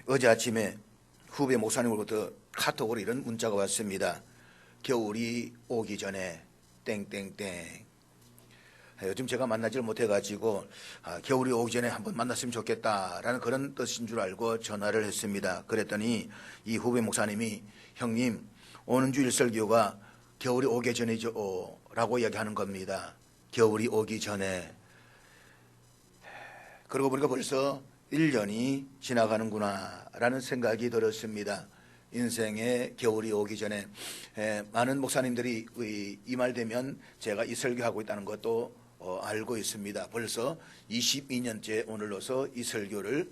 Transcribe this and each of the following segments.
어제 아침에 후배 목사님으로부터 카톡으로 이런 문자가 왔습니다. 겨울이 오기 전에 땡땡땡. 요즘 제가 만나지를 못해가지고 겨울이 오기 전에 한번 만났으면 좋겠다라는 그런 뜻인 줄 알고 전화를 했습니다. 그랬더니 이 후배 목사님이 형님 오는 주일 설교가 겨울이 오기 전이죠 라고 이야기하는 겁니다. 겨울이 오기 전에. 그러고 보니까 벌써 1년이 지나가는구나 라는 생각이 들었습니다. 인생의 겨울이 오기 전에 많은 목사님들이 이 말 되면 제가 이 설교하고 있다는 것도 알고 있습니다. 벌써 22년째 오늘로서 이 설교를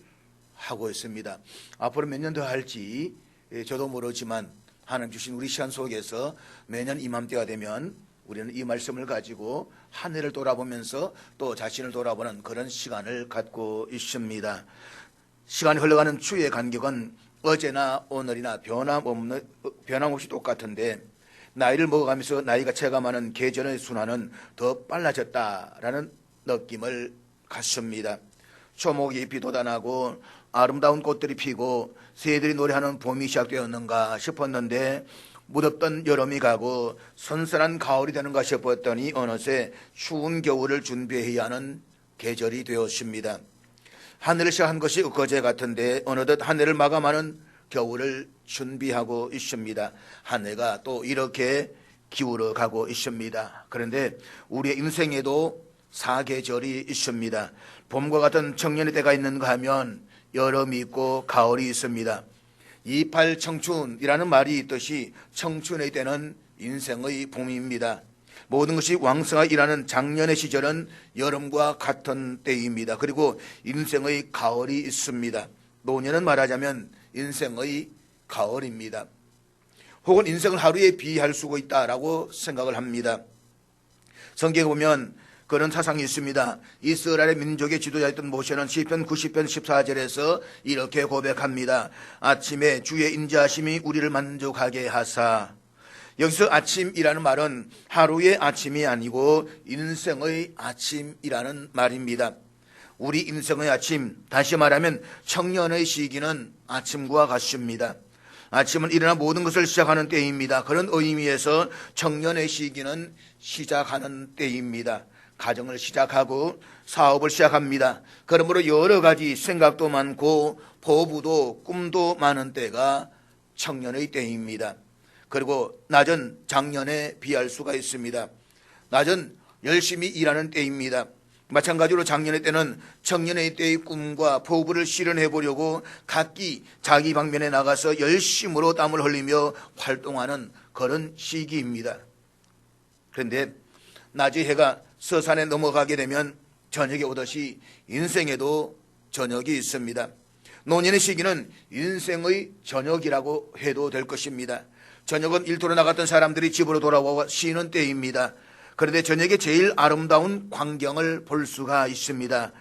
하고 있습니다. 앞으로 몇 년 더 할지 저도 모르지만 하나님 주신 우리 시간 속에서 매년 이맘때가 되면 우리는 이 말씀을 가지고 한 해를 돌아보면서 또 자신을 돌아보는 그런 시간을 갖고 있습니다. 시간이 흘러가는 추의 간격은 어제나 오늘이나 변함없이 똑같은데 나이를 먹어가면서 나이가 체감하는 계절의 순환은 더 빨라졌다라는 느낌을 갖습니다. 초목잎이 돋아나고 아름다운 꽃들이 피고 새들이 노래하는 봄이 시작되었는가 싶었는데 무덥던 여름이 가고 선선한 가을이 되는가 싶었더니 어느새 추운 겨울을 준비해야 하는 계절이 되었습니다. 한 해를 시작한 것이 엊그제 같은데 어느덧 한 해를 마감하는 겨울을 준비하고 있습니다. 한 해가 또 이렇게 기울어 가고 있습니다. 그런데 우리의 인생에도 사계절이 있습니다. 봄과 같은 청년의 때가 있는가 하면 여름이 있고 가을이 있습니다. 28 청춘이라는 말이 있듯이 청춘의 때는 인생의 봄입니다. 모든 것이 왕성하기라는 작년의 시절은 여름과 같은 때입니다. 그리고 인생의 가을이 있습니다. 노년은 말하자면 인생의 가을입니다. 혹은 인생을 하루에 비할 수가 있다라고 생각을 합니다. 성경에 보면 그런 사상이 있습니다. 이스라엘 민족의 지도자였던 모세는 시편 90편 14절에서 이렇게 고백합니다. 아침에 주의 인자하심이 우리를 만족하게 하사. 여기서 아침이라는 말은 하루의 아침이 아니고 인생의 아침이라는 말입니다. 우리 인생의 아침, 다시 말하면 청년의 시기는 아침과 같습니다. 아침은 일어나 모든 것을 시작하는 때입니다. 그런 의미에서 청년의 시기는 시작하는 때입니다. 가정을 시작하고 사업을 시작합니다. 그러므로 여러 가지 생각도 많고 포부도 꿈도 많은 때가 청년의 때입니다. 그리고 낮은 장년에 비할 수가 있습니다. 낮은 열심히 일하는 때입니다. 마찬가지로 작년의 때는 청년의 때의 꿈과 포부를 실현해 보려고 각기 자기 방면에 나가서 열심으로 땀을 흘리며 활동하는 그런 시기입니다. 그런데 낮의 해가 서산에 넘어가게 되면 저녁이 오듯이 인생에도 저녁이 있습니다. 노년의 시기는 인생의 저녁이라고 해도 될 것입니다. 저녁은 일터로 나갔던 사람들이 집으로 돌아와 쉬는 때입니다. 그런데 저녁에 제일 아름다운 광경을 볼 수가 있습니다.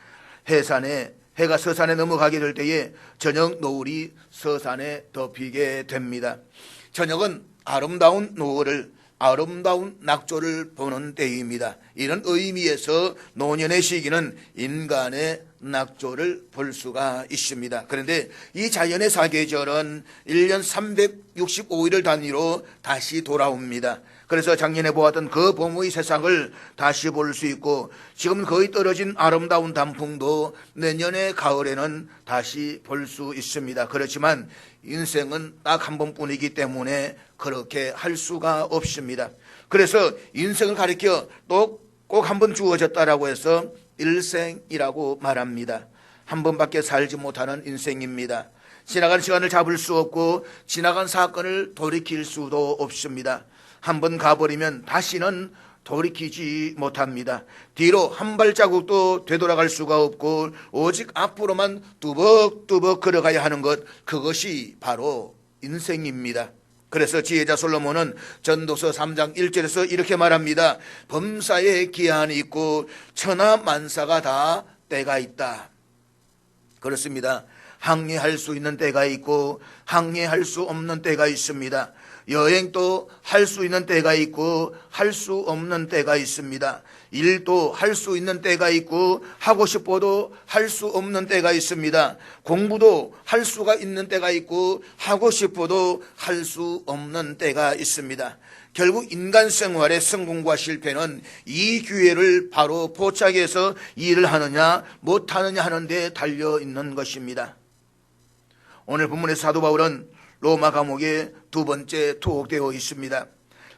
해가 서산에 넘어가게 될 때에 저녁 노을이 서산에 덮이게 됩니다. 저녁은 아름다운 노을을, 아름다운 낙조를 보는 때입니다. 이런 의미에서 노년의 시기는 인간의 낙조를 볼 수가 있습니다. 그런데 이 자연의 사계절은 1년 365일을 단위로 다시 돌아옵니다. 그래서 작년에 보았던 그 봄의 세상을 다시 볼 수 있고 지금 거의 떨어진 아름다운 단풍도 내년의 가을에는 다시 볼 수 있습니다. 그렇지만 인생은 딱 한 번뿐이기 때문에 그렇게 할 수가 없습니다. 그래서 인생을 가리켜 또 꼭 한 번 주어졌다라고 해서 일생이라고 말합니다. 한 번밖에 살지 못하는 인생입니다. 지나간 시간을 잡을 수 없고 지나간 사건을 돌이킬 수도 없습니다. 한 번 가버리면 다시는 돌이키지 못합니다. 뒤로 한 발자국도 되돌아갈 수가 없고 오직 앞으로만 뚜벅뚜벅 걸어가야 하는 것, 그것이 바로 인생입니다. 그래서 지혜자 솔로몬은 전도서 3장 1절에서 이렇게 말합니다. 범사에 기한이 있고 천하만사가 다 때가 있다. 그렇습니다. 항해할 수 있는 때가 있고 항해할 수 없는 때가 있습니다. 여행도 할 수 있는 때가 있고 할 수 없는 때가 있습니다. 일도 할 수 있는 때가 있고 하고 싶어도 할 수 없는 때가 있습니다. 공부도 할 수가 있는 때가 있고 하고 싶어도 할 수 없는 때가 있습니다. 결국 인간 생활의 성공과 실패는 이 기회를 바로 포착해서 일을 하느냐 못하느냐 하는 데 달려있는 것입니다. 오늘 본문의 사도 바울은 로마 감옥에 두 번째 투옥되어 있습니다.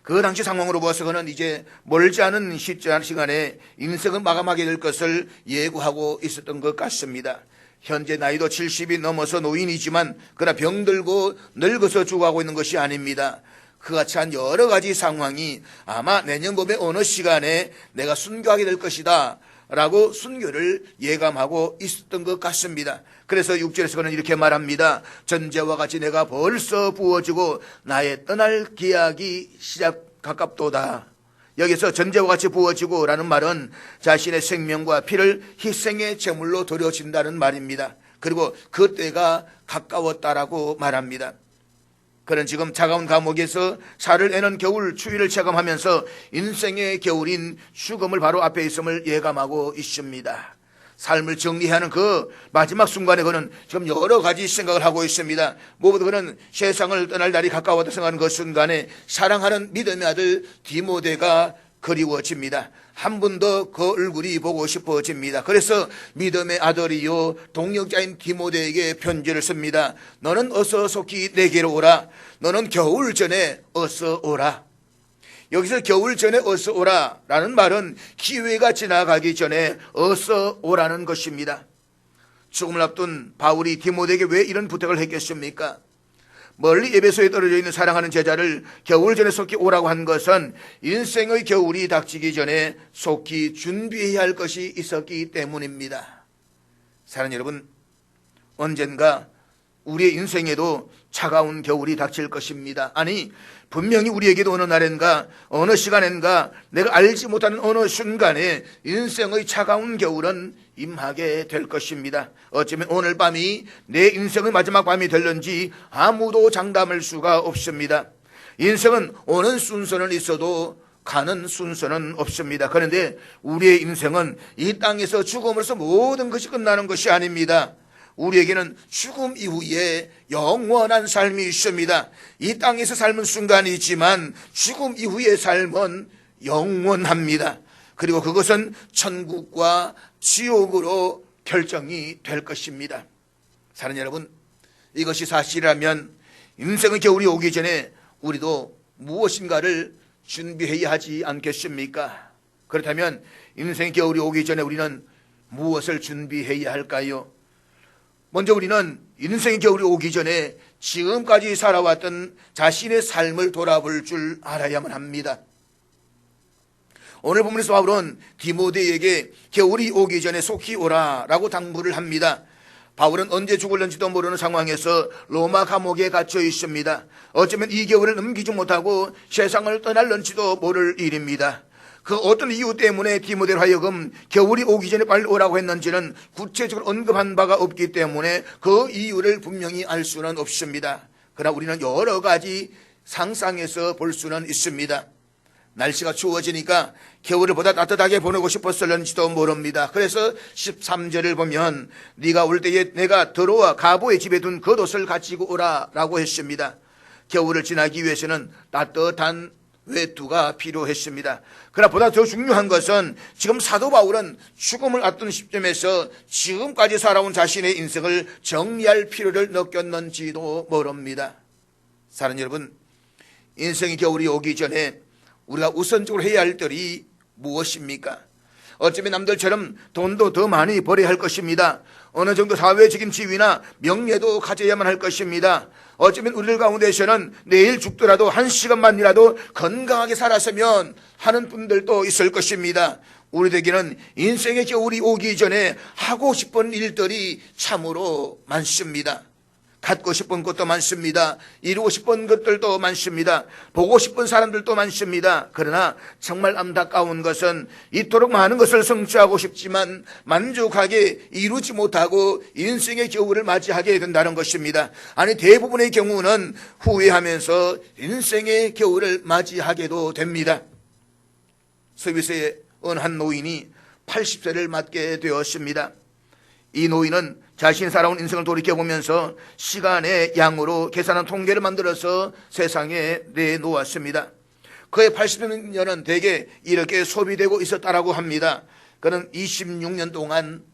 그 당시 상황으로 보아서 그는 이제 멀지 않은 시간에 인생을 마감하게 될 것을 예고하고 있었던 것 같습니다. 현재 나이도 70이 넘어서 노인이지만 그러나 병들고 늙어서 죽어가고 있는 것이 아닙니다. 그와 같이 한 여러 가지 상황이 아마 내년 봄에 어느 시간에 내가 순교하게 될 것이다 라고 순교를 예감하고 있었던 것 같습니다. 그래서 6절에서 그는 이렇게 말합니다. 전제와 같이 내가 벌써 부어지고 나의 떠날 기약이 가깝도다. 여기서 전제와 같이 부어지고 라는 말은 자신의 생명과 피를 희생의 제물로 드려진다는 말입니다. 그리고 그 때가 가까웠다라고 말합니다. 그는 지금 차가운 감옥에서 살을 내는 겨울 추위를 체감하면서 인생의 겨울인 죽음을 바로 앞에 있음을 예감하고 있습니다. 삶을 정리하는 그 마지막 순간에 그는 지금 여러 가지 생각을 하고 있습니다. 무엇보다 그는 세상을 떠날 날이 가까웠다 생각하는 그 순간에 사랑하는 믿음의 아들 디모데가 그리워집니다. 한 번 더 그 얼굴이 보고 싶어집니다. 그래서 믿음의 아들이요 동역자인 디모데에게 편지를 씁니다. 너는 어서 속히 내게로 오라. 너는 겨울 전에 어서 오라. 여기서 겨울 전에 어서 오라 라는 말은 기회가 지나가기 전에 어서 오라는 것입니다. 죽음을 앞둔 바울이 디모데에게 왜 이런 부탁을 했겠습니까? 멀리 에베소에 떨어져 있는 사랑하는 제자를 겨울 전에 속히 오라고 한 것은 인생의 겨울이 닥치기 전에 속히 준비해야 할 것이 있었기 때문입니다. 사랑하는 여러분, 언젠가 우리의 인생에도 차가운 겨울이 닥칠 것입니다. 아니, 분명히 우리에게도 어느 날엔가 어느 시간엔가 내가 알지 못하는 어느 순간에 인생의 차가운 겨울은 임하게 될 것입니다. 어쩌면 오늘 밤이 내 인생의 마지막 밤이 될는지 아무도 장담할 수가 없습니다. 인생은 오는 순서는 있어도 가는 순서는 없습니다. 그런데 우리의 인생은 이 땅에서 죽음으로써 모든 것이 끝나는 것이 아닙니다. 우리에게는 죽음 이후에 영원한 삶이 있습니다. 이 땅에서 삶은 순간이지만 죽음 이후의 삶은 영원합니다. 그리고 그것은 천국과 지옥으로 결정이 될 것입니다. 사랑하는 여러분, 이것이 사실이라면 인생의 겨울이 오기 전에 우리도 무엇인가를 준비해야 하지 않겠습니까? 그렇다면 인생의 겨울이 오기 전에 우리는 무엇을 준비해야 할까요? 먼저 우리는 인생의 겨울이 오기 전에 지금까지 살아왔던 자신의 삶을 돌아볼 줄 알아야만 합니다. 오늘 본문에서 바울은 디모데에게 겨울이 오기 전에 속히 오라라고 당부를 합니다. 바울은 언제 죽을는지도 모르는 상황에서 로마 감옥에 갇혀 있습니다. 어쩌면 이 겨울을 넘기지 못하고 세상을 떠날는지도 모를 일입니다. 그 어떤 이유 때문에 디모데로 하여금 겨울이 오기 전에 빨리 오라고 했는지는 구체적으로 언급한 바가 없기 때문에 그 이유를 분명히 알 수는 없습니다. 그러나 우리는 여러 가지 상상해서 볼 수는 있습니다. 날씨가 추워지니까 겨울을 보다 따뜻하게 보내고 싶었을는지도 모릅니다. 그래서 13절을 보면 네가 올 때에 내가 들어와 가보의 집에 둔 겉옷을 가지고 오라라고 했습니다. 겨울을 지나기 위해서는 따뜻한 외투가 필요했습니다. 그러나 보다 더 중요한 것은 지금 사도 바울은 죽음을 앞둔 시점에서 지금까지 살아온 자신의 인생을 정리할 필요를 느꼈는지도 모릅니다. 사랑하는 여러분, 인생의 겨울이 오기 전에 우리가 우선적으로 해야 할 일이 무엇입니까? 어쩌면 남들처럼 돈도 더 많이 벌어야 할 것입니다. 어느 정도 사회적인 지위나 명예도 가져야만 할 것입니다. 어쩌면 우리들 가운데서는 내일 죽더라도 한 시간만이라도 건강하게 살았으면 하는 분들도 있을 것입니다. 우리에게는 인생의 겨울이 오기 전에 하고 싶은 일들이 참으로 많습니다. 갖고 싶은 것도 많습니다. 이루고 싶은 것들도 많습니다. 보고 싶은 사람들도 많습니다. 그러나 정말 안타까운 것은 이토록 많은 것을 성취하고 싶지만 만족하게 이루지 못하고 인생의 겨울을 맞이하게 된다는 것입니다. 아니, 대부분의 경우는 후회하면서 인생의 겨울을 맞이하게도 됩니다. 스위스의 어느 한 노인이 80세를 맞게 되었습니다. 이 노인은 자신이 살아온 인생을 돌이켜보면서 시간의 양으로 계산한 통계를 만들어서 세상에 내놓았습니다. 그의 80년은 대개 이렇게 소비되고 있었다라고 합니다. 그는 26년 동안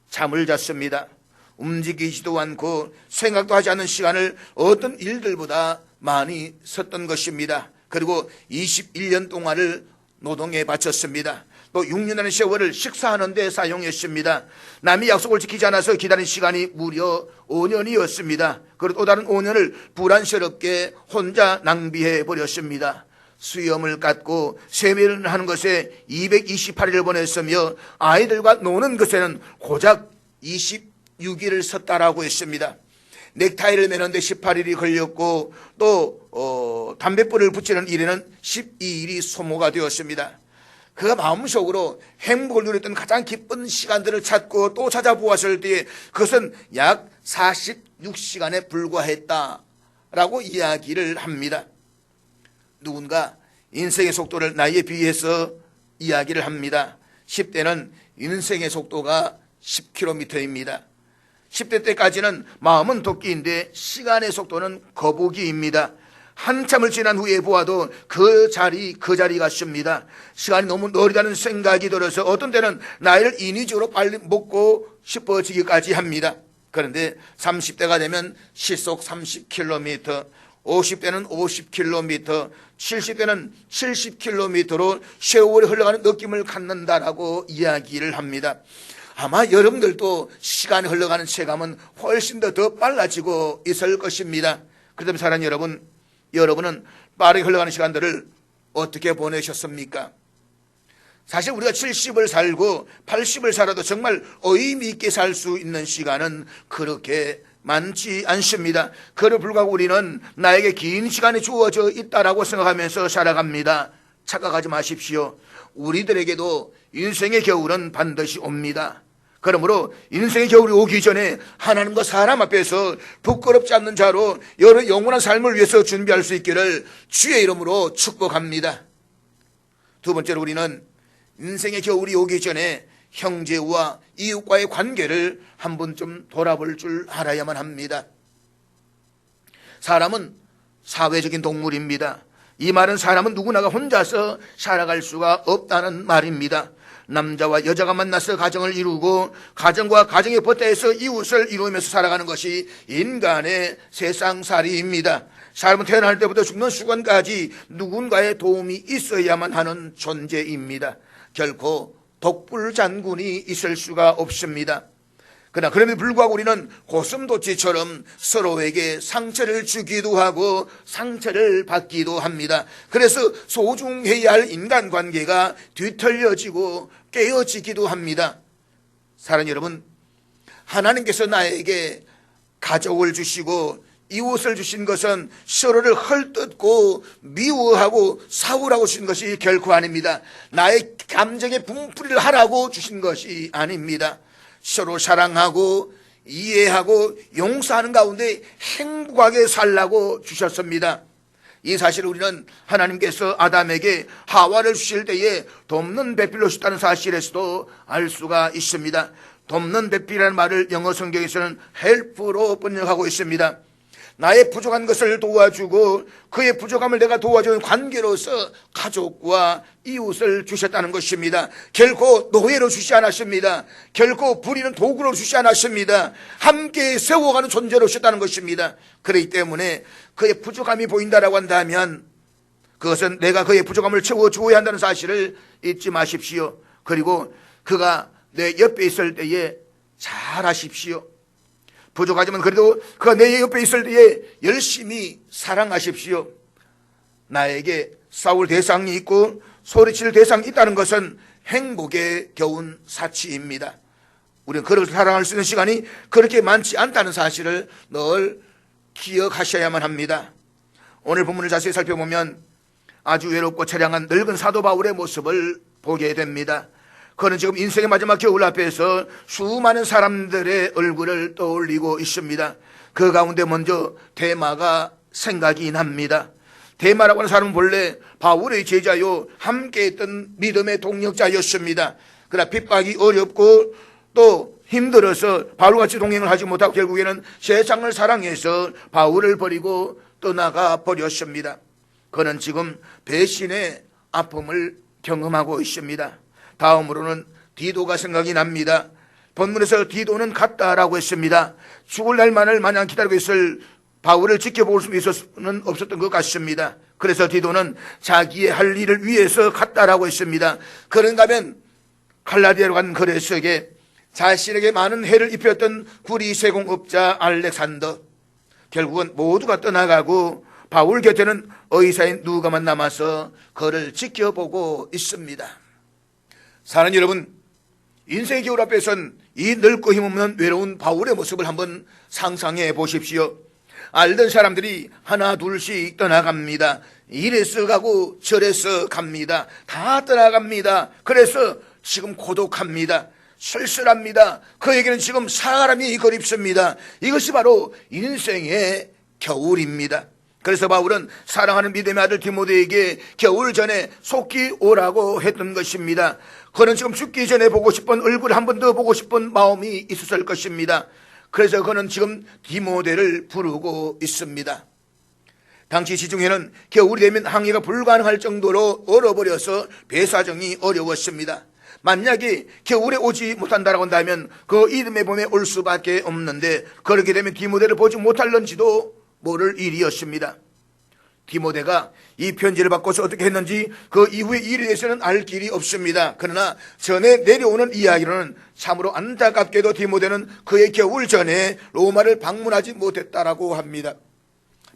잠을 잤습니다. 움직이지도 않고 생각도 하지 않는 시간을 어떤 일들보다 많이 썼던 것입니다. 그리고 21년 동안을 노동에 바쳤습니다. 또 6년이라는 세월을 식사하는 데 사용했습니다. 남이 약속을 지키지 않아서 기다린 시간이 무려 5년이었습니다. 그리고 또 다른 5년을 불안스럽게 혼자 낭비해 버렸습니다. 수염을 깎고 세면을 하는 것에 228일을 보냈으며 아이들과 노는 것에는 고작 26일을 썼다라고 했습니다. 넥타이를 매는데 18일이 걸렸고 또 담뱃불을 붙이는 일에는 12일이 소모가 되었습니다. 그가 마음속으로 행복을 누렸던 가장 기쁜 시간들을 찾고 또 찾아보았을 때에 그것은 약 46시간에 불과했다라고 이야기를 합니다. 누군가 인생의 속도를 나이에 비해서 이야기를 합니다. 10대는 인생의 속도가 10km입니다. 10대 때까지는 마음은 도끼인데 시간의 속도는 거북이입니다. 한참을 지난 후에 보아도 그 자리 같습니다. 시간이 너무 느리다는 생각이 들어서 어떤 때는 나이를 인위적으로 빨리 먹고 싶어지기까지 합니다. 그런데 30대가 되면 시속 30km, 50대는 50km, 70대는 70km로 세월이 흘러가는 느낌을 갖는다라고 이야기를 합니다. 아마 여러분들도 시간이 흘러가는 체감은 훨씬 더 빨라지고 있을 것입니다. 그렇다면 사랑하는 여러분은 빠르게 흘러가는 시간들을 어떻게 보내셨습니까? 사실 우리가 70을 살고 80을 살아도 정말 의미 있게 살 수 있는 시간은 그렇게 많지 않습니다. 그를 불구하고 우리는 나에게 긴 시간이 주어져 있다라고 생각하면서 살아갑니다. 착각하지 마십시오. 우리들에게도 인생의 겨울은 반드시 옵니다. 그러므로 인생의 겨울이 오기 전에 하나님과 사람 앞에서 부끄럽지 않는 자로 여러 영원한 삶을 위해서 준비할 수 있기를 주의 이름으로 축복합니다. 두 번째로 우리는 인생의 겨울이 오기 전에 형제와 이웃과의 관계를 한 번쯤 돌아볼 줄 알아야만 합니다. 사람은 사회적인 동물입니다. 이 말은 사람은 누구나가 혼자서 살아갈 수가 없다는 말입니다. 남자와 여자가 만나서 가정을 이루고 가정과 가정의 버터에서 이웃을 이루면서 살아가는 것이 인간의 세상살이입니다. 사람은 태어날 때부터 죽는 순간까지 누군가의 도움이 있어야만 하는 존재입니다. 결코 독불장군이 있을 수가 없습니다. 그러나 그럼에도 불구하고 우리는 고슴도치처럼 서로에게 상처를 주기도 하고 상처를 받기도 합니다. 그래서 소중해야 할 인간관계가 뒤틀려지고 깨어지기도 합니다. 사랑하는 여러분, 하나님께서 나에게 가족을 주시고 이웃을 주신 것은 서로를 헐뜯고 미워하고 싸우라고 주신 것이 결코 아닙니다. 나의 감정의 분풀이를 하라고 주신 것이 아닙니다. 서로 사랑하고 이해하고 용서하는 가운데 행복하게 살라고 주셨습니다. 이 사실을 우리는 하나님께서 아담에게 하와를 주실 때에 돕는 배필로 주셨다는 사실에서도 알 수가 있습니다. 돕는 배필이라는 말을 영어 성경에서는 help로 번역하고 있습니다. 나의 부족한 것을 도와주고 그의 부족함을 내가 도와주는 관계로서 가족과 이웃을 주셨다는 것입니다. 결코 노예로 주시 않았습니다. 결코 부리는 도구로 주시 않았습니다. 함께 세워가는 존재로 주셨다는 것입니다. 그렇기 때문에 그의 부족함이 보인다라고 한다면 그것은 내가 그의 부족함을 채워주어야 한다는 사실을 잊지 마십시오. 그리고 그가 내 옆에 있을 때에 잘하십시오. 부족하지만 그래도 그가 내 옆에 있을 때에 열심히 사랑하십시오. 나에게 싸울 대상이 있고 소리칠 대상이 있다는 것은 행복에 겨운 사치입니다. 우리는 그를 사랑할 수 있는 시간이 그렇게 많지 않다는 사실을 늘 기억하셔야만 합니다. 오늘 본문을 자세히 살펴보면 아주 외롭고 처량한 늙은 사도 바울의 모습을 보게 됩니다. 그는 지금 인생의 마지막 겨울 앞에서 수많은 사람들의 얼굴을 떠올리고 있습니다. 그 가운데 먼저 데마가 생각이 납니다. 데마라고 하는 사람은 본래 바울의 제자요 함께했던 믿음의 동역자였습니다. 그러나 핍박이 어렵고 또 힘들어서 바울같이 동행을 하지 못하고 결국에는 세상을 사랑해서 바울을 버리고 떠나가 버렸습니다. 그는 지금 배신의 아픔을 경험하고 있습니다. 다음으로는 디도가 생각이 납니다. 본문에서 디도는 갔다라고 했습니다. 죽을 날만을 마냥 기다리고 있을 바울을 지켜볼 수는 없었던 것 같습니다. 그래서 디도는 자기의 할 일을 위해서 갔다라고 했습니다. 그런가 하면 갈라디아로 간 거래석에 자신에게 많은 해를 입혔던 구리 세공업자 알렉산더, 결국은 모두가 떠나가고 바울 곁에는 의사인 누가만 남아서 그를 지켜보고 있습니다. 사랑하는 여러분, 인생의 겨울 앞에선 이 늙고 힘없는 외로운 바울의 모습을 한번 상상해 보십시오. 알던 사람들이 하나 둘씩 떠나갑니다. 이래서 가고 저래서 갑니다. 다 떠나갑니다. 그래서 지금 고독합니다. 쓸쓸합니다. 그에게는 지금 사람이 그립습니다. 이것이 바로 인생의 겨울입니다. 그래서 바울은 사랑하는 믿음의 아들 디모데에게 겨울 전에 속히 오라고 했던 것입니다. 그는 지금 죽기 전에 보고 싶은 얼굴 한 번 더 보고 싶은 마음이 있었을 것입니다. 그래서 그는 지금 디모데를 부르고 있습니다. 당시 지중해는 겨울이 되면 항해가 불가능할 정도로 얼어버려서 배 사정이 어려웠습니다. 만약에 겨울에 오지 못한다라고 한다면 그 이듬해 봄에 올 수밖에 없는데, 그렇게 되면 디모데를 보지 못할런지도 모를 일이었습니다. 디모데가 이 편지를 받고서 어떻게 했는지 그 이후의 일에 대해서는 알 길이 없습니다. 그러나 전에 내려오는 이야기로는 참으로 안타깝게도 디모데는 그의 겨울 전에 로마를 방문하지 못했다라고 합니다.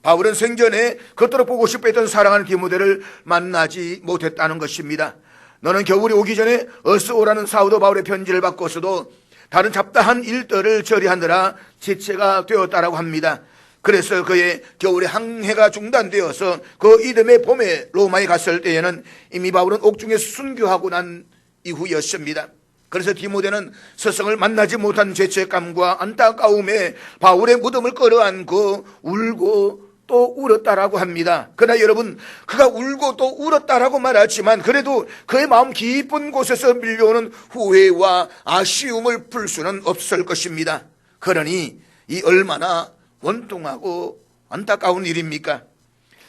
바울은 생전에 그토록 보고 싶어 했던 사랑하는 디모데를 만나지 못했다는 것입니다. 너는 겨울이 오기 전에 어서 오라는 사도 바울의 편지를 받고서도 다른 잡다한 일들을 처리하느라 지체가 되었다라고 합니다. 그래서 그의 겨울의 항해가 중단되어서 그 이듬해 봄에 로마에 갔을 때에는 이미 바울은 옥중에서 순교하고 난 이후였습니다. 그래서 디모데는 스승을 만나지 못한 죄책감과 안타까움에 바울의 무덤을 끌어안고 울고 또 울었다라고 합니다. 그러나 여러분, 그가 울고 또 울었다라고 말하지만 그래도 그의 마음 깊은 곳에서 밀려오는 후회와 아쉬움을 풀 수는 없을 것입니다. 그러니 이 얼마나 원통하고 안타까운 일입니까?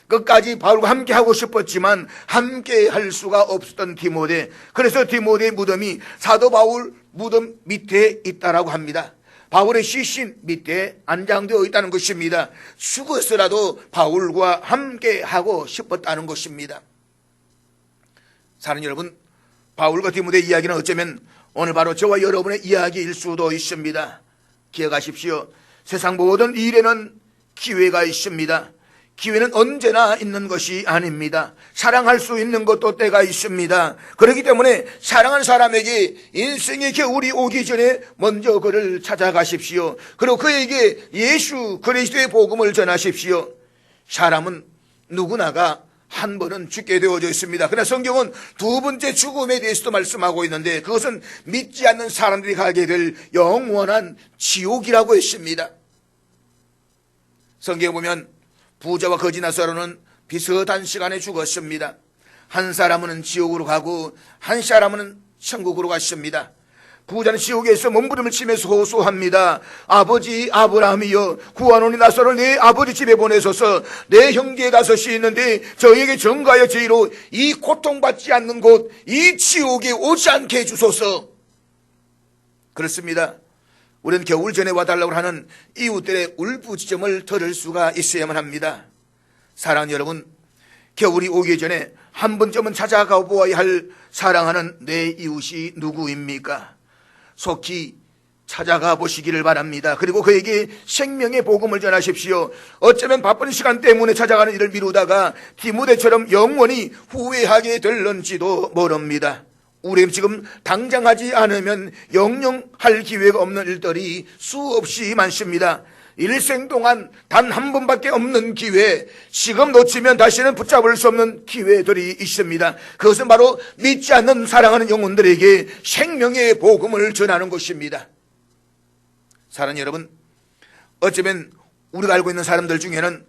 끝까지 바울과 함께 하고 싶었지만 함께 할 수가 없었던 디모데. 그래서 디모데의 무덤이 사도 바울 무덤 밑에 있다라고 합니다. 바울의 시신 밑에 안장되어 있다는 것입니다. 죽어서라도 바울과 함께 하고 싶었다는 것입니다. 사랑하는 여러분, 바울과 디모데의 이야기는 어쩌면 오늘 바로 저와 여러분의 이야기일 수도 있습니다. 기억하십시오. 세상 모든 일에는 기회가 있습니다. 기회는 언제나 있는 것이 아닙니다. 사랑할 수 있는 것도 때가 있습니다. 그렇기 때문에 사랑하는 사람에게 인생의 겨울이 오기 전에 먼저 그를 찾아가십시오. 그리고 그에게 예수 그리스도의 복음을 전하십시오. 사람은 누구나가 한 번은 죽게 되어져 있습니다. 그러나 성경은 두 번째 죽음에 대해서도 말씀하고 있는데 그것은 믿지 않는 사람들이 가게 될 영원한 지옥이라고 했습니다. 성경에 보면 부자와 거지 나사로는 비슷한 시간에 죽었습니다. 한 사람은 지옥으로 가고 한 사람은 천국으로 갔습니다. 부자는 지옥에서 몸부림을 치면서 호소합니다. 아버지 아브라함이여, 구하노니 나사로를 내 아버지 집에 보내소서. 내 형제의 5이 있는데 저에게 전가하여 저희로 이 고통받지 않는 곳, 이 지옥에 오지 않게 해주소서. 그렇습니다. 우리는 겨울 전에 와달라고 하는 이웃들의 울부짖음을 들을 수가 있어야만 합니다. 사랑하는 여러분, 겨울이 오기 전에 한 번쯤은 찾아가 보아야 할 사랑하는 내 이웃이 누구입니까? 속히 찾아가 보시기를 바랍니다. 그리고 그에게 생명의 복음을 전하십시오. 어쩌면 바쁜 시간 때문에 찾아가는 일을 미루다가 디모데처럼 영원히 후회하게 될런지도 모릅니다. 우리는 지금 당장 하지 않으면 영영 할 기회가 없는 일들이 수없이 많습니다. 일생 동안 단 한 번밖에 없는 기회, 지금 놓치면 다시는 붙잡을 수 없는 기회들이 있습니다. 그것은 바로 믿지 않는 사랑하는 영혼들에게 생명의 복음을 전하는 것입니다. 사랑하는 여러분, 어쩌면 우리가 알고 있는 사람들 중에는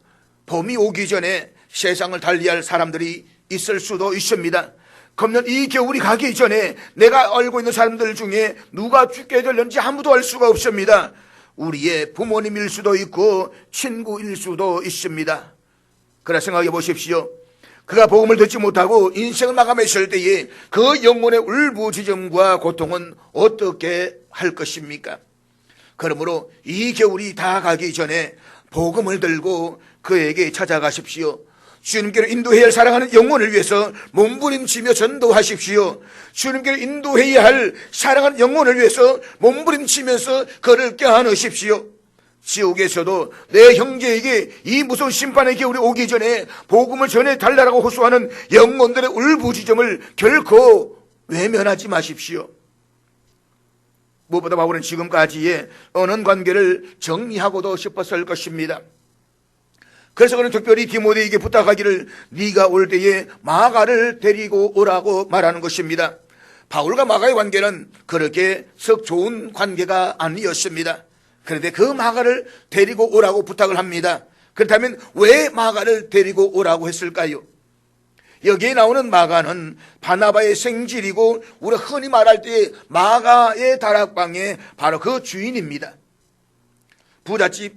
봄이 오기 전에 세상을 달리할 사람들이 있을 수도 있습니다. 그러면 이 겨울이 가기 전에 내가 알고 있는 사람들 중에 누가 죽게 될는지 아무도 알 수가 없습니다. 우리의 부모님일 수도 있고 친구일 수도 있습니다. 그러나 생각해 보십시오. 그가 복음을 듣지 못하고 인생을 마감했을 때에 그 영혼의 울부짖음과 고통은 어떻게 할 것입니까? 그러므로 이 겨울이 다 가기 전에 복음을 들고 그에게 찾아가십시오. 주님께로 인도해야 할 사랑하는 영혼을 위해서 몸부림치며 전도하십시오. 주님께로 인도해야 할 사랑하는 영혼을 위해서 몸부림치면서 그를 껴안으십시오. 지옥에서도 내 형제에게 이 무서운 심판의 겨울이 오기 전에 복음을 전해달라고 호소하는 영혼들의 울부짖음을 결코 외면하지 마십시오. 무엇보다 바울은 지금까지의 언언 관계를 정리하고도 싶었을 것입니다. 그래서 그는 특별히 디모데에게 부탁하기를 네가 올 때에 마가를 데리고 오라고 말하는 것입니다. 바울과 마가의 관계는 그렇게 썩 좋은 관계가 아니었습니다. 그런데 그 마가를 데리고 오라고 부탁을 합니다. 그렇다면 왜 마가를 데리고 오라고 했을까요? 여기에 나오는 마가는 바나바의 생질이고 우리가 흔히 말할 때 마가의 다락방의 바로 그 주인입니다. 부잣집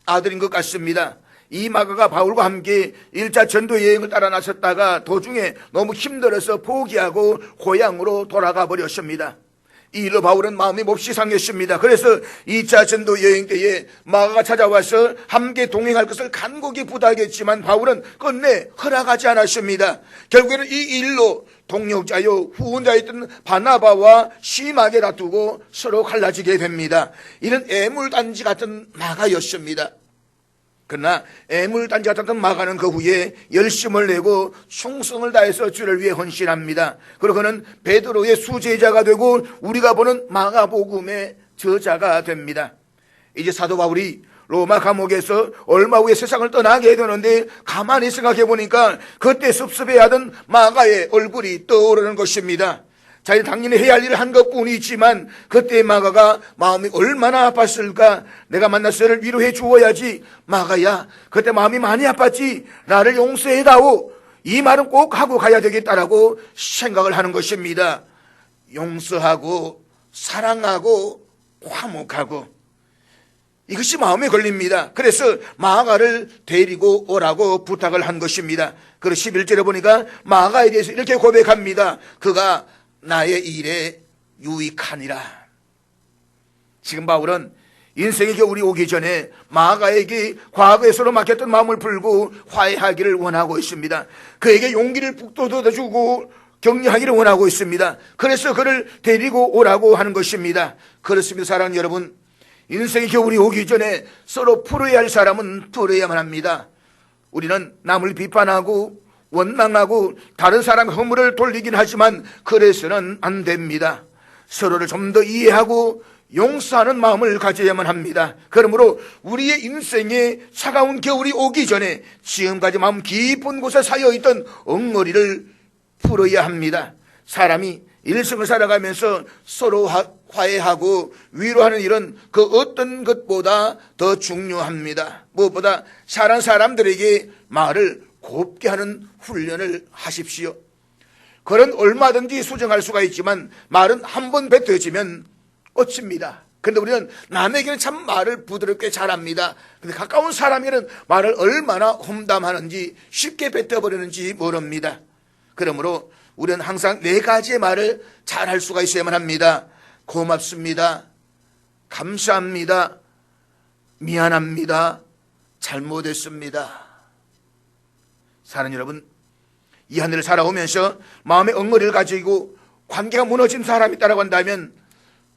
아들인 것 같습니다. 이 마가가 바울과 함께 1차 전도 여행을 따라 나섰다가 도중에 너무 힘들어서 포기하고 고향으로 돌아가 버렸습니다. 이 일로 바울은 마음이 몹시 상했습니다. 그래서 2차 전도 여행 때에 마가가 찾아와서 함께 동행할 것을 간곡히 부탁했지만 바울은 끝내 허락하지 않았습니다. 결국에는 이 일로 동역자요 후원자였던 바나바와 심하게 다투고 서로 갈라지게 됩니다. 이는 애물단지 같은 마가였습니다. 그러나 애물단지 같았던 마가는 그 후에 열심을 내고 충성을 다해서 주를 위해 헌신합니다. 그리고 그는 베드로의 수제자가 되고 우리가 보는 마가복음의 저자가 됩니다. 이제 사도 바울이 로마 감옥에서 얼마 후에 세상을 떠나게 되는데 가만히 생각해 보니까 그때 섭섭해하던 마가의 얼굴이 떠오르는 것입니다. 자기는 당연히 해야 할 일을 한 것뿐이지만 그때 마가가 마음이 얼마나 아팠을까. 내가 만나서 너를 위로해 주어야지. 마가야, 그때 마음이 많이 아팠지. 나를 용서해다오. 이 말은 꼭 하고 가야 되겠다라고 생각을 하는 것입니다. 용서하고 사랑하고 화목하고 이것이 마음에 걸립니다. 그래서 마가를 데리고 오라고 부탁을 한 것입니다. 그리고 11절에 보니까 마가에 대해서 이렇게 고백합니다. 그가 나의 일에 유익하니라. 지금 바울은 인생의 겨울이 오기 전에 마가에게 과거에 서로 막혔던 마음을 풀고 화해하기를 원하고 있습니다. 그에게 용기를 북돋아주고 격려하기를 원하고 있습니다. 그래서 그를 데리고 오라고 하는 것입니다. 그렇습니다. 사랑하는 여러분, 인생의 겨울이 오기 전에 서로 풀어야 할 사람은 풀어야만 합니다. 우리는 남을 비판하고 원망하고 다른 사람의 허물을 돌리긴 하지만 그래서는 안 됩니다. 서로를 좀 더 이해하고 용서하는 마음을 가져야만 합니다. 그러므로 우리의 인생에 차가운 겨울이 오기 전에 지금까지 마음 깊은 곳에 쌓여있던 엉거리를 풀어야 합니다. 사람이 일생을 살아가면서 서로 화해하고 위로하는 일은 그 어떤 것보다 더 중요합니다. 무엇보다 사랑하는 사람들에게 말을 곱게 하는 훈련을 하십시오. 글은 얼마든지 수정할 수가 있지만 말은 한 번 뱉어지면 끝입니다. 그런데 우리는 남에게는 참 말을 부드럽게 잘합니다. 근데 가까운 사람에게는 말을 얼마나 험담하는지 쉽게 뱉어버리는지 모릅니다. 그러므로 우리는 항상 4가지의 말을 잘할 수가 있어야만 합니다. 고맙습니다. 감사합니다. 미안합니다. 잘못했습니다. 사랑하는 여러분, 이 하늘을 살아오면서 마음의 엉거리를 가지고 관계가 무너진 사람이 있다고 한다면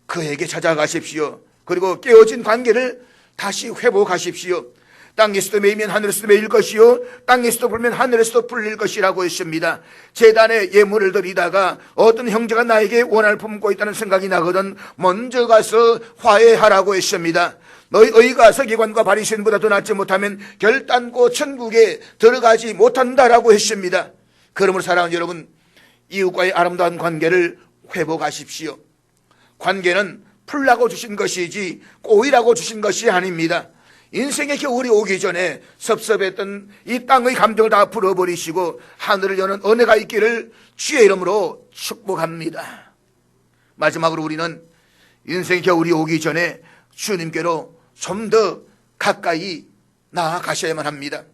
그에게 찾아가십시오. 그리고 깨어진 관계를 다시 회복하십시오. 땅에서도 매이면 하늘에서도 매일 것이요 땅에서도 불면 하늘에서도 풀릴 것이라고 했습니다. 제단에 예물을 드리다가 어떤 형제가 나에게 원한을 품고 있다는 생각이 나거든 먼저 가서 화해하라고 했습니다. 너희 의가 서기관과 바리새인보다 더 낫지 못하면 결단코 천국에 들어가지 못한다라고 했습니다. 그러므로 사랑하는 여러분, 이웃과의 아름다운 관계를 회복하십시오. 관계는 풀라고 주신 것이지 꼬이라고 주신 것이 아닙니다. 인생의 겨울이 오기 전에 섭섭했던 이 땅의 감정을 다 풀어버리시고 하늘을 여는 은혜가 있기를 주의 이름으로 축복합니다. 마지막으로 우리는 인생의 겨울이 오기 전에 주님께로 좀 더 가까이 나아가셔야만 합니다.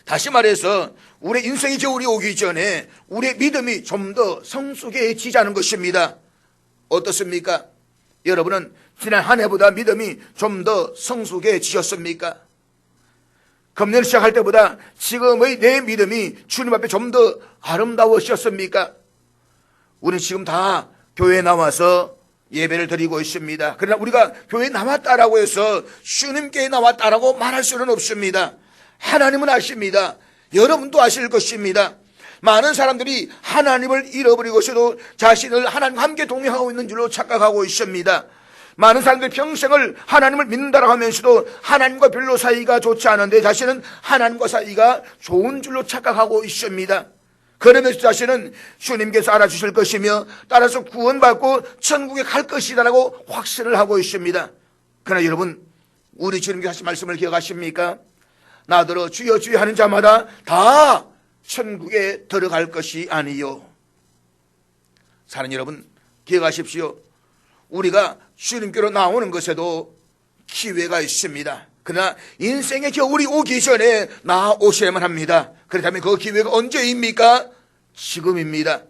다시 말해서 우리 인생의 겨울이 오기 전에 우리의 믿음이 좀 더 성숙해지자는 것입니다. 어떻습니까? 여러분은 지난 한 해보다 믿음이 좀 더 성숙해지셨습니까? 금년 시작할 때보다 지금의 내 믿음이 주님 앞에 좀 더 아름다워지셨습니까? 우리는 지금 다 교회에 나와서 예배를 드리고 있습니다. 그러나 우리가 교회에 나왔다라고 해서 주님께 나왔다라고 말할 수는 없습니다. 하나님은 아십니다. 여러분도 아실 것입니다. 많은 사람들이 하나님을 잃어버리고서도 자신을 하나님과 함께 동행하고 있는 줄로 착각하고 있습니다. 많은 사람들이 평생을 하나님을 믿는다고 하면서도 하나님과 별로 사이가 좋지 않은데 자신은 하나님과 사이가 좋은 줄로 착각하고 있습니다. 그러면서 자신은 주님께서 알아주실 것이며 따라서 구원받고 천국에 갈 것이다라고 확신을 하고 있습니다. 그러나 여러분, 우리 주님께서 하신 말씀을 기억하십니까? 나더러 주여 주여 하는 자마다 다 천국에 들어갈 것이 아니요. 사는 여러분, 기억하십시오. 우리가 주님께로 나오는 것에도 기회가 있습니다. 그러나 인생의 겨울이 오기 전에 나오셔야만 합니다. 그렇다면 그 기회가 언제입니까? 지금입니다.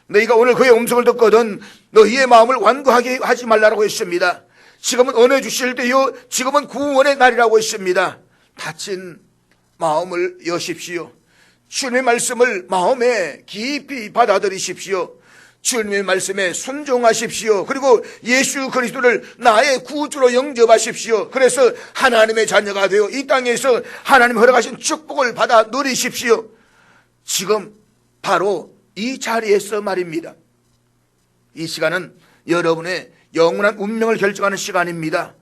너희가 오늘 그의 음성을 듣거든 너희의 마음을 완고하게 하지 말라고 했습니다. 지금은 은혜 주실 때요, 지금은 구원의 날이라고 했습니다. 다친 마음을 여십시오. 주님의 말씀을 마음에 깊이 받아들이십시오. 주님의 말씀에 순종하십시오. 그리고 예수 그리스도를 나의 구주로 영접하십시오. 그래서 하나님의 자녀가 되어 이 땅에서 하나님 허락하신 축복을 받아 누리십시오. 지금 바로 이 자리에서 말입니다. 이 시간은 여러분의 영원한 운명을 결정하는 시간입니다.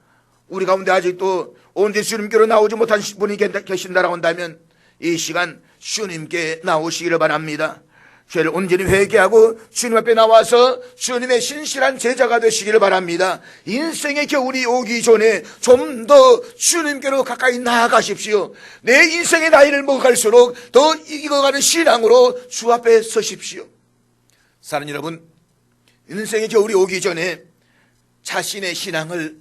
우리 가운데 아직도 온전히 주님께로 나오지 못한 분이 계신다라고 한다면 이 시간 주님께 나오시기를 바랍니다. 죄를 온전히 회개하고 주님 앞에 나와서 주님의 신실한 제자가 되시기를 바랍니다. 인생의 겨울이 오기 전에 좀 더 주님께로 가까이 나아가십시오. 내 인생의 나이를 먹어갈수록 더 익어가는 신앙으로 주 앞에 서십시오. 사랑하는 여러분, 인생의 겨울이 오기 전에 자신의 신앙을,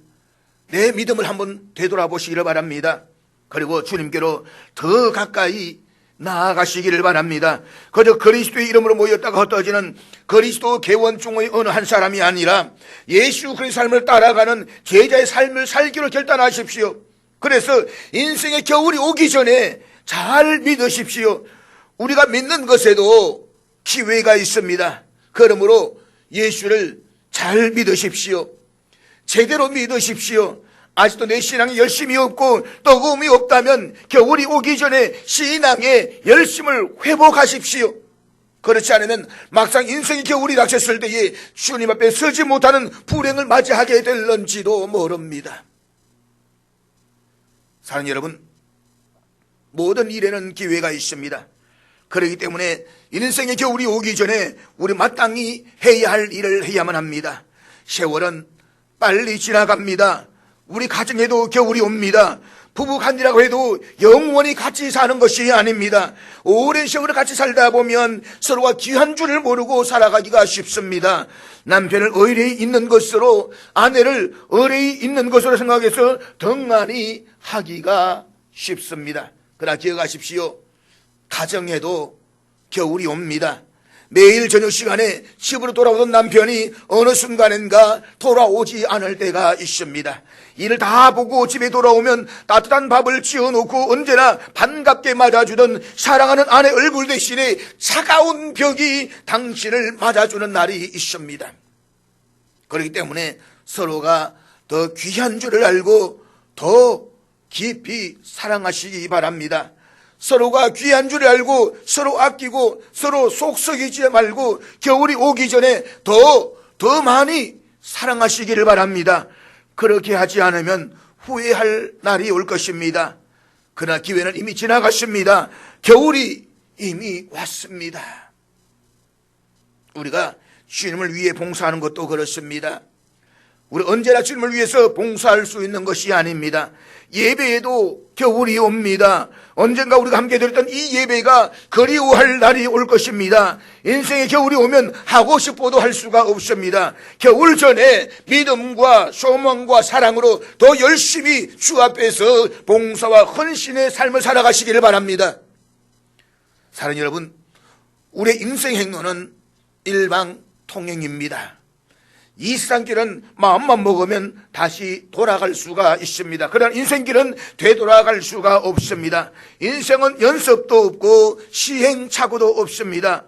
내 믿음을 한번 되돌아보시기를 바랍니다. 그리고 주님께로 더 가까이 나아가시기를 바랍니다. 그저 그리스도의 이름으로 모였다가 흩어지는 그리스도 개원중의 어느 한 사람이 아니라 예수 그리스도의 삶을 따라가는 제자의 삶을 살기로 결단하십시오. 그래서 인생의 겨울이 오기 전에 잘 믿으십시오. 우리가 믿는 것에도 기회가 있습니다. 그러므로 예수를 잘 믿으십시오. 제대로 믿으십시오. 아직도 내 신앙이 열심이 없고 뜨거움이 없다면 겨울이 오기 전에 신앙의 열심을 회복하십시오. 그렇지 않으면 막상 인생의 겨울이 닥쳤을 때에 주님 앞에 서지 못하는 불행을 맞이하게 될런지도 모릅니다. 사랑하는 여러분, 모든 일에는 기회가 있습니다. 그렇기 때문에 인생의 겨울이 오기 전에 우리 마땅히 해야 할 일을 해야만 합니다. 세월은 빨리 지나갑니다. 우리 가정에도 겨울이 옵니다. 부부간이라고 해도 영원히 같이 사는 것이 아닙니다. 오랜 세월을 같이 살다 보면 서로가 귀한 줄을 모르고 살아가기가 쉽습니다. 남편을 의뢰 있는 것으로, 아내를 의뢰 있는 것으로 생각해서 덩만히 하기가 쉽습니다. 그러나 기억하십시오. 가정에도 겨울이 옵니다. 매일 저녁 시간에 집으로 돌아오던 남편이 어느 순간인가 돌아오지 않을 때가 있습니다. 일을 다 보고 집에 돌아오면 따뜻한 밥을 지어놓고 언제나 반갑게 맞아주던 사랑하는 아내 얼굴 대신에 차가운 벽이 당신을 맞아주는 날이 있습니다. 그렇기 때문에 서로가 더 귀한 줄을 알고 더 깊이 사랑하시기 바랍니다. 서로가 귀한 줄 알고 서로 아끼고 서로 속썩이지 말고 겨울이 오기 전에 더 많이 사랑하시기를 바랍니다. 그렇게 하지 않으면 후회할 날이 올 것입니다. 그러나 기회는 이미 지나갔습니다. 겨울이 이미 왔습니다. 우리가 주님을 위해 봉사하는 것도 그렇습니다. 우리 언제나 주님을 위해서 봉사할 수 있는 것이 아닙니다. 예배에도 겨울이 옵니다. 언젠가 우리가 함께 드렸던 이 예배가 그리워할 날이 올 것입니다. 인생의 겨울이 오면 하고 싶어도 할 수가 없습니다. 겨울 전에 믿음과 소망과 사랑으로 더 열심히 주 앞에서 봉사와 헌신의 삶을 살아가시기를 바랍니다. 사랑하는 여러분, 우리의 인생 행로는 일방통행입니다. 이 세상길은 마음만 먹으면 다시 돌아갈 수가 있습니다. 그러나 인생길은 되돌아갈 수가 없습니다. 인생은 연습도 없고 시행착오도 없습니다.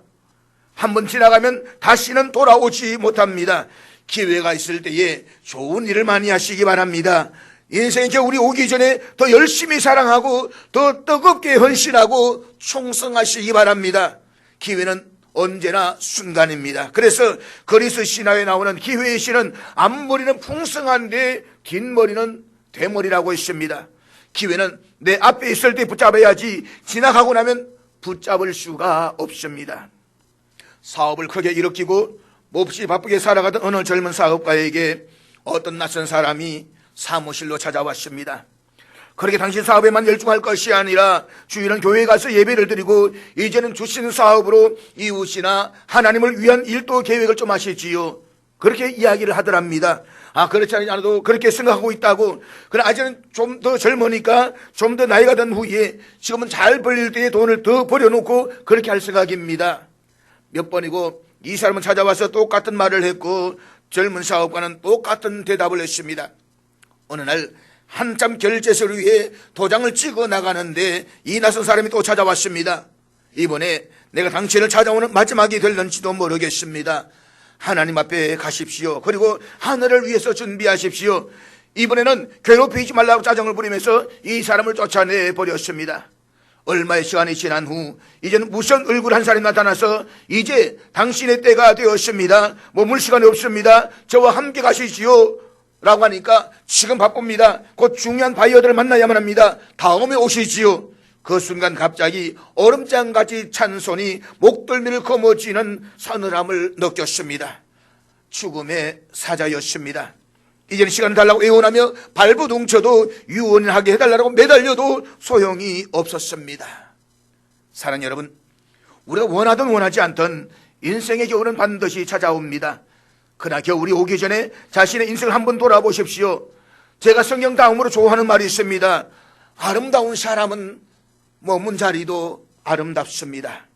한번 지나가면 다시는 돌아오지 못합니다. 기회가 있을 때에 좋은 일을 많이 하시기 바랍니다. 인생의 겨울이 오기 전에 더 열심히 사랑하고 더 뜨겁게 헌신하고 충성하시기 바랍니다. 기회는 언제나 순간입니다. 그래서 그리스 신화에 나오는 기회의 신은 앞머리는 풍성한데 긴 머리는 대머리라고 했습니다. 기회는 내 앞에 있을 때 붙잡아야지 지나가고 나면 붙잡을 수가 없습니다. 사업을 크게 일으키고 몹시 바쁘게 살아가던 어느 젊은 사업가에게 어떤 낯선 사람이 사무실로 찾아왔습니다. 그렇게 당신 사업에만 열중할 것이 아니라 주일은 교회에 가서 예배를 드리고 이제는 주신 사업으로 이웃이나 하나님을 위한 일도 계획을 좀 하시지요. 그렇게 이야기를 하더랍니다. 그렇지 않아도 그렇게 생각하고 있다고. 그러나 아직은 좀 더 젊으니까 좀 더 나이가 든 후에 지금은 잘 벌릴 때에 돈을 더 벌여놓고 그렇게 할 생각입니다. 몇 번이고 이 사람은 찾아와서 똑같은 말을 했고 젊은 사업가는 똑같은 대답을 했습니다. 어느 날 한참 결제서를 위해 도장을 찍어 나가는데 이 낯선 사람이 또 찾아왔습니다. 이번에 내가 당신을 찾아오는 마지막이 될는지도 모르겠습니다. 하나님 앞에 가십시오. 그리고 하늘을 위해서 준비하십시오. 이번에는 괴롭히지 말라고 짜증을 부리면서 이 사람을 쫓아내 버렸습니다. 얼마의 시간이 지난 후 이제는 무슨 얼굴 한 사람이 나타나서 이제 당신의 때가 되었습니다. 머물 시간이 없습니다. 저와 함께 가시지요 라고 하니까 지금 바쁩니다. 곧 중요한 바이어들을 만나야만 합니다. 다음에 오시지요. 그 순간 갑자기 얼음장같이 찬 손이 목덜미를 거머쥐는 서늘함을 느꼈습니다. 죽음의 사자였습니다. 이제는 시간을 달라고 애원하며 발부둥쳐도 유언하게 해달라고 매달려도 소용이 없었습니다. 사랑하는 여러분, 우리가 원하든 원하지 않든 인생의 겨울은 반드시 찾아옵니다. 그러나 겨울이 오기 전에 자신의 인생을 한번 돌아보십시오. 제가 성경 다음으로 좋아하는 말이 있습니다. 아름다운 사람은 머문 자리도 아름답습니다.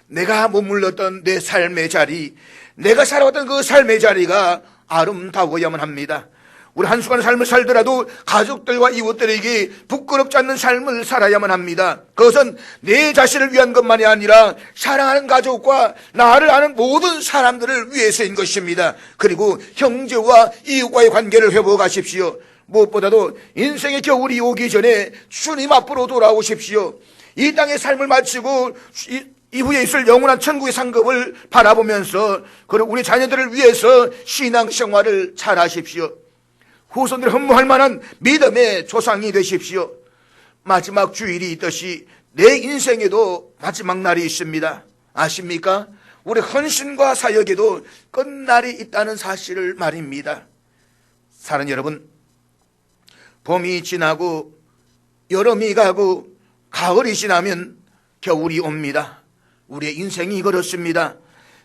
내가 머물렀던 내 삶의 자리, 내가 살아왔던 그 삶의 자리가 아름다워야만 합니다. 우리 한순간의 삶을 살더라도 가족들과 이웃들에게 부끄럽지 않는 삶을 살아야만 합니다. 그것은 내 자신을 위한 것만이 아니라 사랑하는 가족과 나를 아는 모든 사람들을 위해서인 것입니다. 그리고 형제와 이웃과의 관계를 회복하십시오. 무엇보다도 인생의 겨울이 오기 전에 주님 앞으로 돌아오십시오. 이 땅의 삶을 마치고 이후에 있을 영원한 천국의 상급을 바라보면서 그리고 우리 자녀들을 위해서 신앙생활을 잘하십시오. 후손들이 흠모할 만한 믿음의 조상이 되십시오. 마지막 주일이 있듯이 내 인생에도 마지막 날이 있습니다. 아십니까? 우리 헌신과 사역에도 끝날이 있다는 사실을 말입니다. 사랑하는 여러분, 봄이 지나고 여름이 가고 가을이 지나면 겨울이 옵니다. 우리의 인생이 그렇습니다.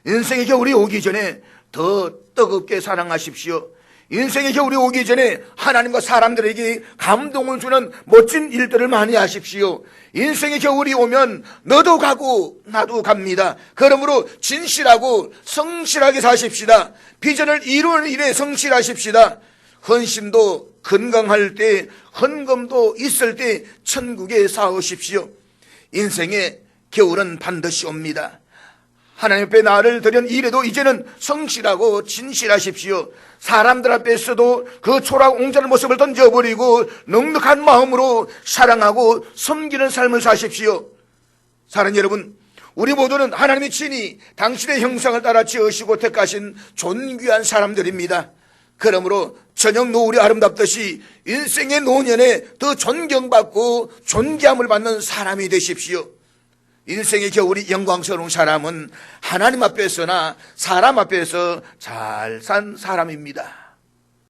인생의 겨울이 오기 전에 더 뜨겁게 사랑하십시오. 인생의 겨울이 오기 전에 하나님과 사람들에게 감동을 주는 멋진 일들을 많이 하십시오. 인생의 겨울이 오면 너도 가고 나도 갑니다. 그러므로 진실하고 성실하게 사십시다. 비전을 이루는 일에 성실하십시다. 헌신도 건강할 때, 헌금도 있을 때 천국에 쌓으십시오. 인생의 겨울은 반드시 옵니다. 하나님 앞에 나를 드린 일에도 이제는 성실하고 진실하십시오. 사람들 앞에서도 그 초라하고 옹졸한 모습을 던져버리고 넉넉한 마음으로 사랑하고 섬기는 삶을 사십시오. 사랑하는 여러분, 우리 모두는 하나님이 친히 당신의 형상을 따라 지으시고 택하신 존귀한 사람들입니다. 그러므로 저녁 노을이 아름답듯이 인생의 노년에 더 존경받고 존귀함을 받는 사람이 되십시오. 인생의 겨울이 영광스러운 사람은 하나님 앞에서나 사람 앞에서 잘 산 사람입니다.